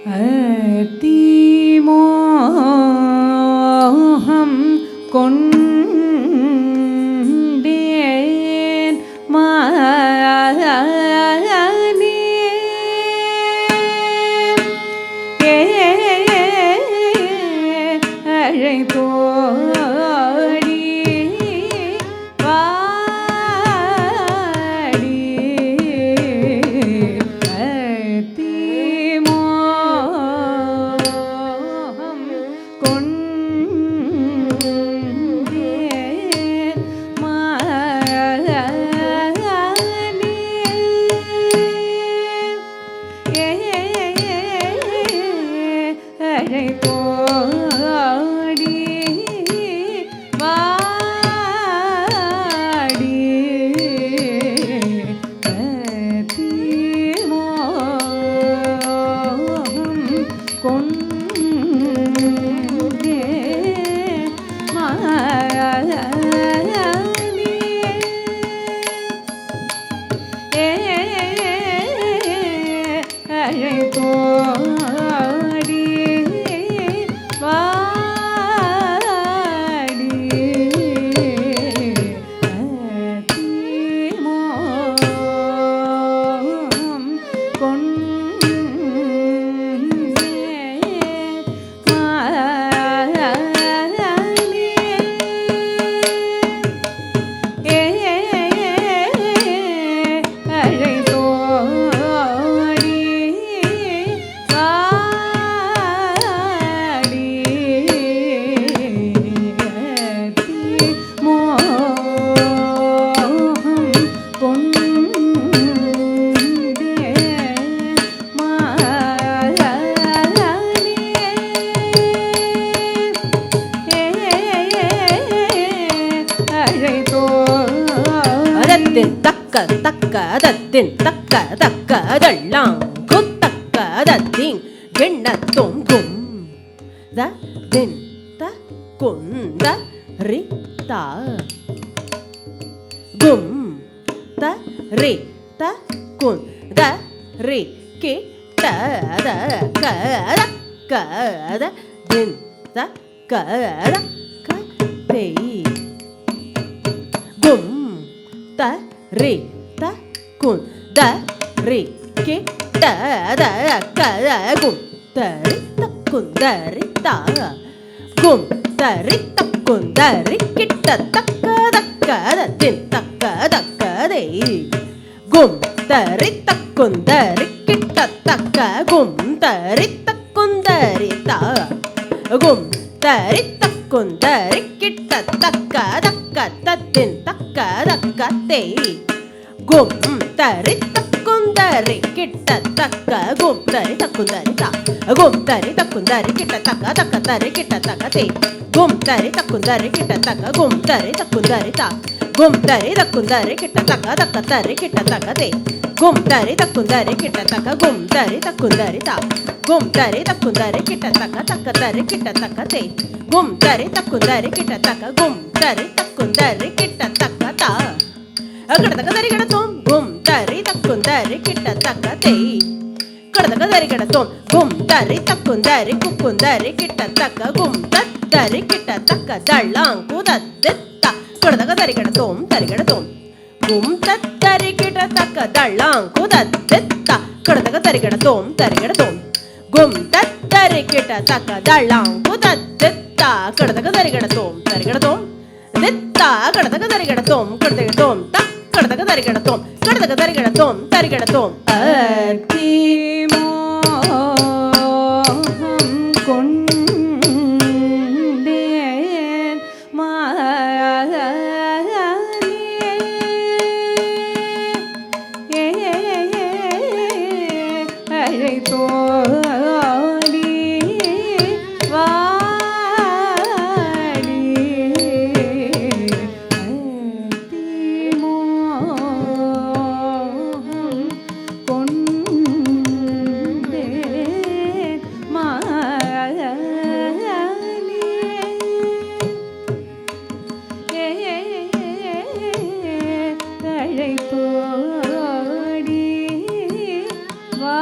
தீமோகம் கொண்டேன் மானே அழைத்தோ தக்கதத்தின் தக்கதக்கதெல்லாம் குத்தக்கதத்தின் எண்ணத்தும் கும் தின் த குந்த ரி த கும் த ரி த குந்த ரி கி த த க த க த தின் த க த க தே கும் த ரி த குன் த ரி கி ட த க த கும் த ரி த குன் த ரி த கும் த ரி த குன் த ரி கி ட த க த க த தின் த க த க தே கும் த ரி த குன் த ரி கி ட த க கும் த ரி த குன் த ரி த கும் த ரி த குன் த ரி கி ட த க த க த தின் த க த க தே கும் தரி தக்குந்தரி கிட்ட தக்க கும் தரி தக்குந்தரி தா கும் தரி தக்குந்தரி கிட்ட தக்க தக்க தரி கிட்ட தக்க தே கும் தரி தக்குந்தரி கிட்ட தக்க கும் தரி தக்குந்தரி தா கும் தரி தக்குந்தரி கிட்ட தக்க தக்க தரி கிட்ட தக்க தே கும் தரி தக்குந்தரி கிட்ட தக்க கும் தரி தக்குந்தரி தா கும் தரி தக்குந்தரி கிட்ட தக்க தக்க தரி கிட்ட தக்க தே கும் தரி தக்குந்தரி கிட்ட தக்க கும் தரி தக்குந்தரி கிட்ட தக்க தா கடதகதரி கடத்தோம் கும் தரி தக்குந்தரி கிட்ட தக்க தே கடதகதரி கடத்தோம் கும் தரி தக்குந்தரி குக்குந்தரி கிட்ட தக்க கும் தரி கிட்ட தக்க தள்ளாங் குதத்தித்த கடதகதரி கடத்தோம் தரி கடத்தோம் கும் தரி கிட்ட தக்க தள்ளாங் குதத்தித்த கடதகதரி கடத்தோம் தரி கடத்தோம் கும் தரி கிட்ட தக்க தள்ளாங் குதத்தித்த கடதகதரி கடத்தோம் தரி கடத்தோம் தித்தா கடதகதரி கடத்தோம் கடதகதோம் த கடதகதரி கடத்தோம் கடதகதரி கடத்தோம் தரி கடத்தோம் தீமோகம் கொண்டேன் மானே அழைத்தோ தோடி வா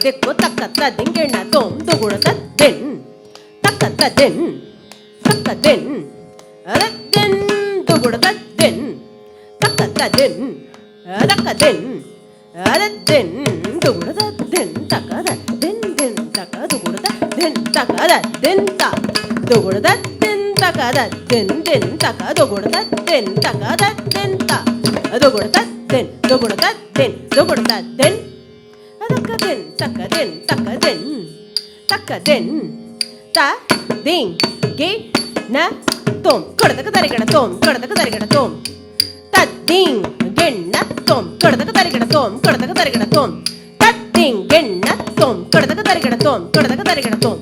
ದಿಕ್ಕು ತಕ್ಕತ್ತ ದಿಂಗೆಣ್ಣ ತೋಂ ದುಗುಡದ ದೆನ್ ತಕ್ಕತ್ತ ದೆನ್ ತಕ್ಕ ದೆನ್ ದೆನ್ ದುಗುಡದ ದೆನ್ ತಕ್ಕತ್ತ ದೆನ್ ತಕ್ಕ ದೆನ್ ದೆನ್ ದುಗುಡದ ದೆನ್ ತಕ್ಕದ ದೆನ್ ದೆನ್ ತಕ್ಕ ದುಗುಡದ ದೆನ್ ತಕ್ಕದ ದೆನ್ ತ ದುಗುಡದ ದೆನ್ ತಕ್ಕದ ದೆನ್ ದೆನ್ ತಕ್ಕ ದುಗುಡದ ದೆನ್ ತಕ್ಕದ ದೆನ್ ತ ದುಗುಡದ ದೆನ್ ದುಗುಡದ ದೆನ್ ದುಗುಡದ ದೆನ್ ಅದಕ್ಕ ದೆನ್ ತಕ್ಕ ದೆನ್ ತಕ್ಕ ದೆನ್ ತಕ್ಕ ದೆನ್ ತ ದಿಂ ಗೆ ನ ತೋಂ ಕೊಡದಕ ತರಿಗಡ ತೋಂ ಕೊಡದಕ ತರಿಗಡ ತೋಂ ತದ್ದಿಂ ಗೆಣ್ಣ ತೋಂ ಕೊಡದಕ ತರಿಗಡ ತೋಂ ಕೊಡದಕ ತರಿಗಡ ತೋಂ ತದ್ದಿಂ ಗೆಣ್ಣ ತೋಂ ಕೊಡದಕ ತರಿಗಡ ತೋಂ ಕೊಡದಕ ತರಿಗಡ ತೋಂ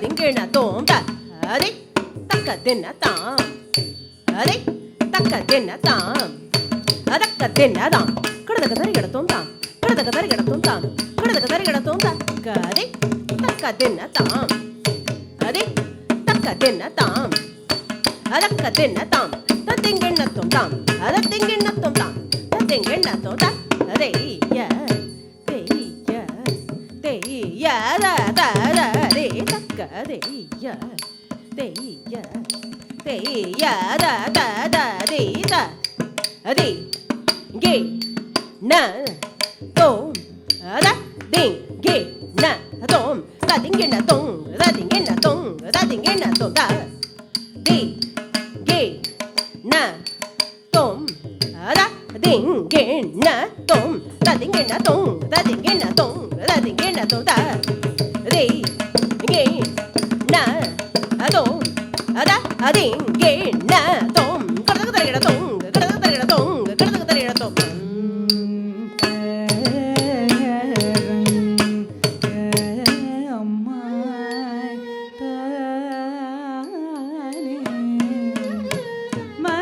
ದಿಂಗೆಣ ತೋಂ ತ ಅರೆ ತಕ್ಕ ದೆನ್ನ ತಾಂ ಅರೆ ತಕ್ಕ ದೆನ್ನ ತಾಂ ಅದಕ್ಕ ದೆನ್ನ ತಾಂ ಕಡದಕ ತರಿಗಡ ತೋಂ ತಾಂ ಕಡದಕ ತರಿಗಡ ತೋಂ ತಾಂ ಕಡದಕ ತರಿಗಡ ತೋಂ ತ ಕರೆ ತಕ್ಕ ದೆನ್ನ ತಾಂ ಅರೆ ತಕ್ಕ ದೆನ್ನ ತಾಂ ಅದಕ್ಕ ದೆನ್ನ ತಾಂ ತದಿಂಗೆಣ್ಣ ತೋಂ ತಾಂ ಅದ ತಿಂಗೆಣ್ಣ ತೋಂ ತಾಂ ತದಿಂಗೆಣ್ಣ ತೋಂ ತ ಅರೆ ಯ ಯ ದ ದ ದ ರೇ ತಕ್ಕ ರೇ ಯ ದೇ ಯ ದ ದ ದ ರೇ ದ ರೇ ಗೆ ನ ತೋಂ ದ ದಿಂ ಗೆ ನ ತೋಂ ದ ದಿಂಗೆಣ್ಣ ತೋಂ ದ ದಿಂಗೆಣ್ಣ ತೋಂ ದ ದಿಂಗೆಣ್ಣ ತೋಂ ದ ದಿ ಗೆ ನ ತೋಂ ದ ದಿಂಗೆಣ್ಣ ತೋಂ ದ ದಿಂಗೆಣ್ಣ ತೋಂ ದ ದಿಂಗೆಣ್ಣ ತೋಂ ದ ದಿಂಗೆಣ್ಣ ತೋಂ ದ ರೇ ಗೆ ನ ತೋಂ ದ ದಿಂಗೆಣ್ಣ ತೋಂ ಕಡದಕ ತರಿಗಡ ತೋಂ ಕಡದಕ ತರಿಗಡ ತೋಂ ಕಡದಕ ತರಿಗಡ ತೋಂ ma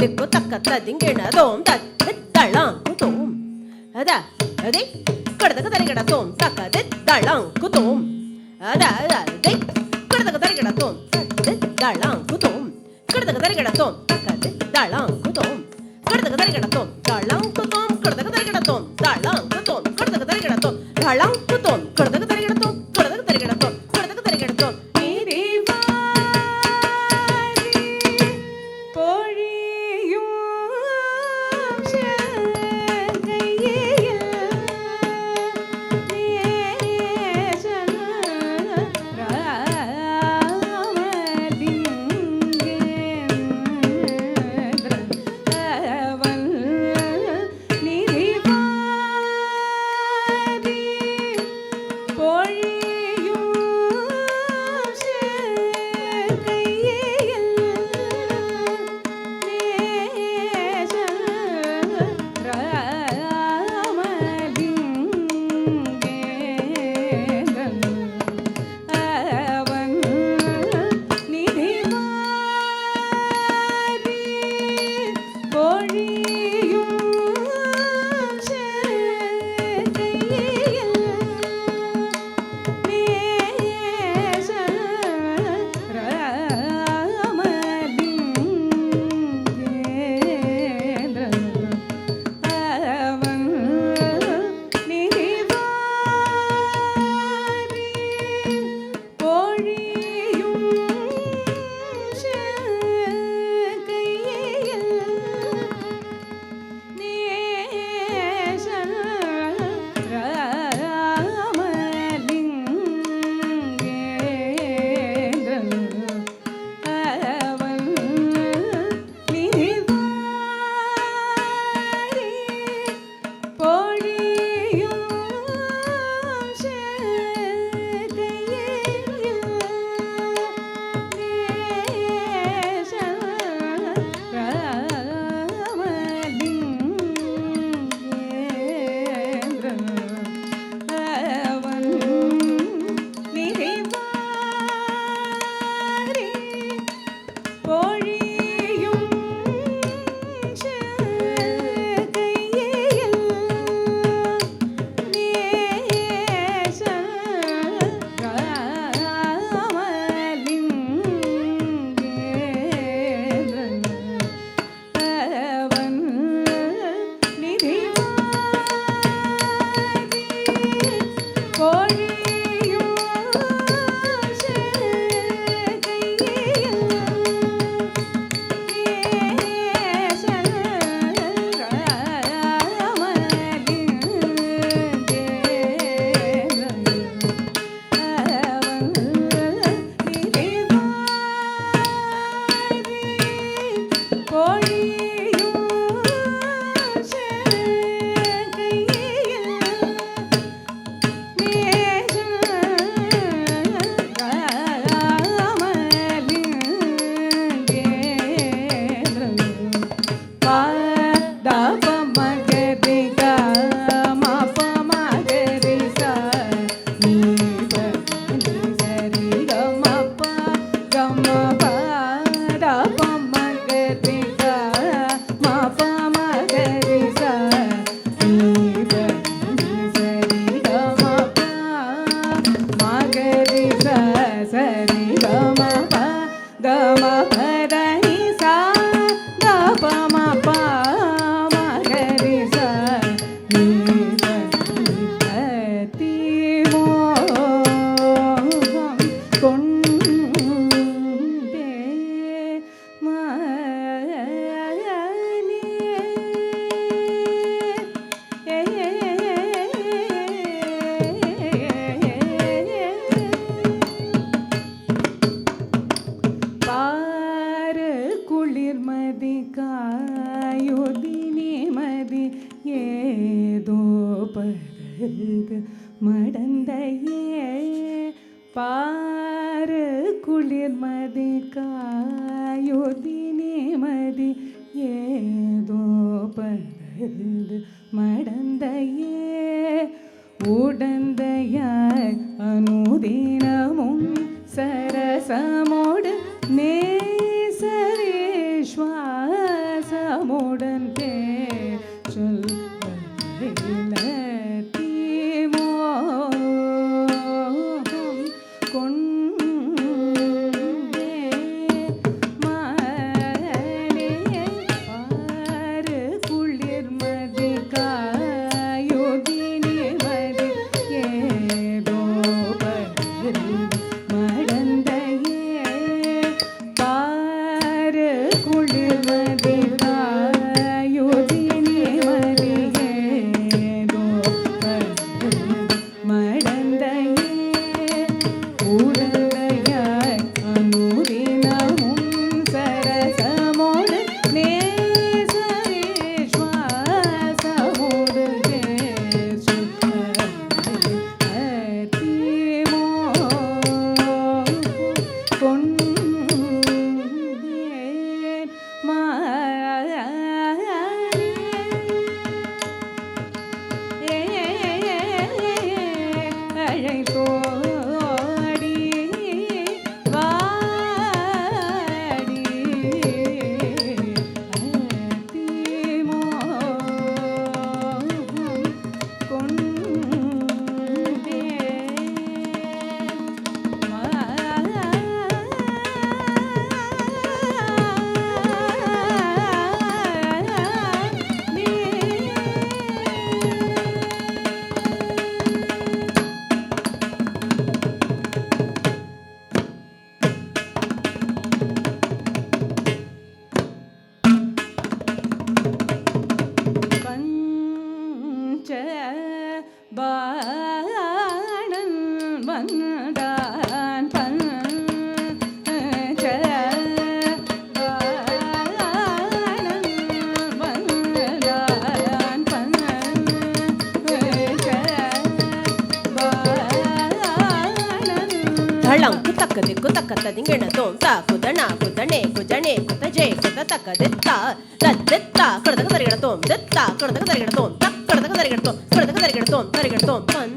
திக்கு தக்க திங்கிணதோம் தத்தளாங்குதோம் அதா அதை கடதக தரிகடத்தோம் தக்க தளாங்குதோம் அதா அதை கடதக தரிகடத்தோம் தளாங்குதோம் கடதக தரிகடத்தோம் தக்க தளாங்குதோம் கடதக தரிகடத்தோம் தளாங்குதோம் கடதக தரிகடத்தோம் தளாங்குதோம் கடதக தரிகடத்தோம் தளாங்குதோம் கடதக தரிகடத்தோம் கடதக தரிகடத்தோம் கடதக தரிகடத்தோம் பருகு மடந்தையே பாரு குளிர்மதி காயுதினி மதி ஏதோ பருகு மடந்தையே உடந்தையாய் அனுதினமும் சரசமோடு நேசரேஸ்வாச தக்க திக்கு தக்கத்த திங்கிணத்தோம் தா குத நா குத நே குஜனே குத ஜே குத தக்க தித்தா தத்தித்தா கடதக தரிகிடத்தோம் தித்தா கடதக தரிகிடத்தோம் தக் கடதக தரிகிடத்தோம் கடதக தரிகிடத்தோம் தரிகிடத்தோம் பன்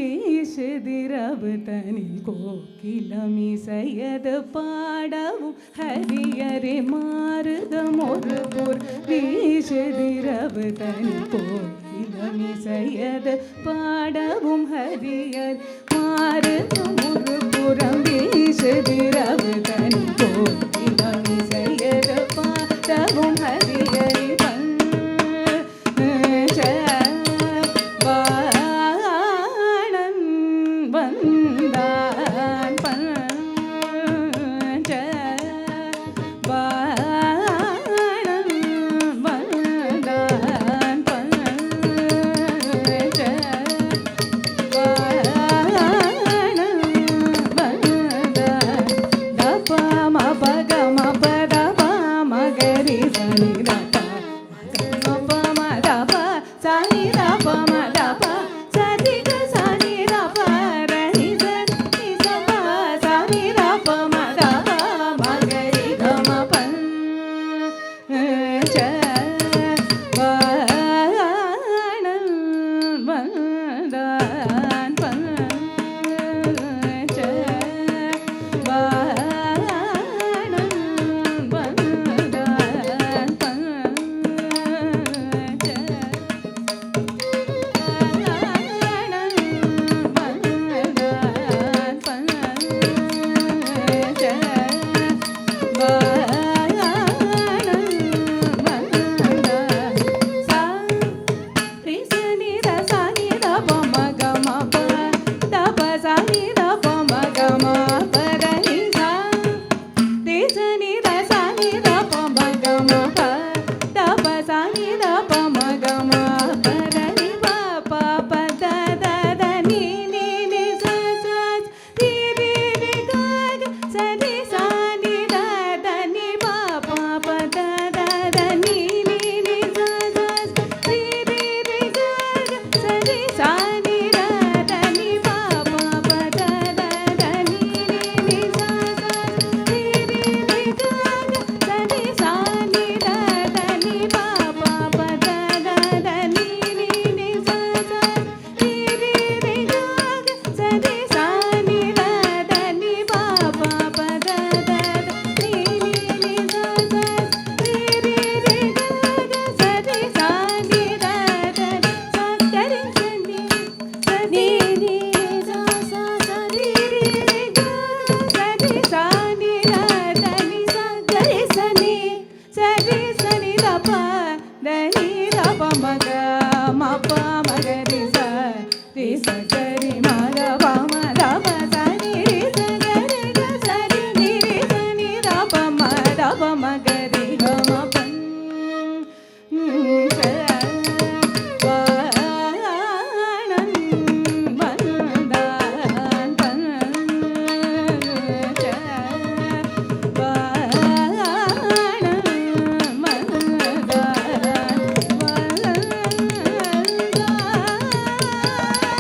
வீசுதிரவு தனில் கோக்கிலமிசையது பாடவும் ஹரியரே மாறுதம் ஒரு போர் வீசுதிரவு தனில் கோக்கிலமிசையது பாடவும் ஹரியர் மாறுதம் ஒரு புறம் வீசுதிரவு தனில் கோக்கிலமிசையது பாடவும் ஹரியர்